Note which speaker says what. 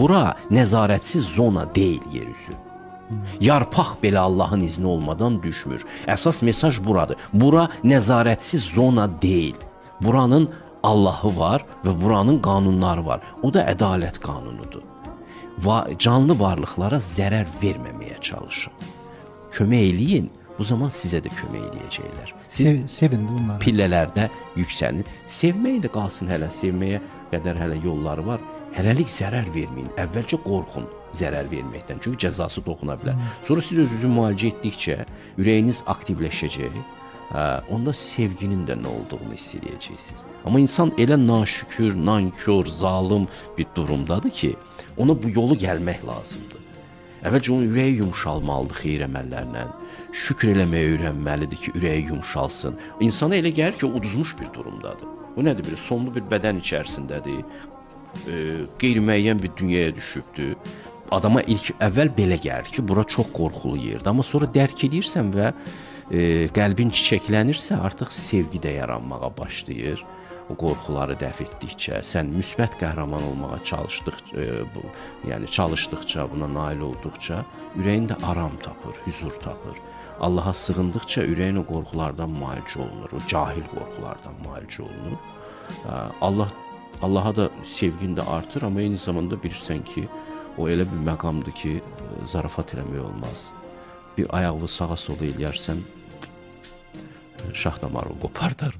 Speaker 1: bura nəzarətsiz zona deyil yerüzü. Yarpaq belə Allahın izni olmadan düşmür. Əsas mesaj buradır. Bura nəzarətsiz zona deyil. Buranın Allahı var və buranın qanunları var. O da ədalət qanunudur. Canlı varlıqlara zərər verməməyə çalışın. Kömək eləyin, bu zaman sizə də kömək eləyəcəklər.
Speaker 2: Sevin bunları.
Speaker 1: Pillələrdə yüksəlin. Sevmək də qalsın hələ, sevməyə qədər hələ yolları var. Hələlik zərər verməyin. Əvvəlcə qorxun zərər verməkdən. Çünki cəzası toxuna bilər. Sonra siz özünüzü müalicə etdikcə ürəyiniz aktivləşəcək. Onda sevginin də nə olduğunu hiss edəcəksiniz. Amma insan elə naşükür, nankör, zalım bir durumdadır ki, ona bu yolu gəlmək lazımdır. Əvvəlcə onun ürəyi yumşalmalıdır xeyir əməllərlə. Şükür eləməyə öyrənməlidir ki, ürəyi yumşalsın. İnsana elə gəlir ki, o uduzmuş bir durumdadır. Bu nədir? Bir sonlu bir bədən içərisindədir. Qeyri-müəyyən bir dünyaya düşübdür. Adama ilk əvvəl belə gəlir ki, bura çox qorxulu yerdir. Amma sonra dərk edirsən və qəlbin çiçəklənirsə, artıq sevgi də yaranmağa başlayır. O qorxuları dəf etdikcə, sən müsbət qəhrəman olmağa çalışdıqca, buna nail olduqca ürəyin də aram tapır, hüzur tapır. Allaha sığındıqca ürəyin o qorxulardan müalicə olunur, o cahil qorxulardan müalicə olunur. Allaha da sevgin də artır, amma eyni zamanda bilirsən ki, o elə bir məqamdır ki, zarafat eləmək olmaz. Bir ayaqlı sağa sola eləyərsən, şah damarı qopardar.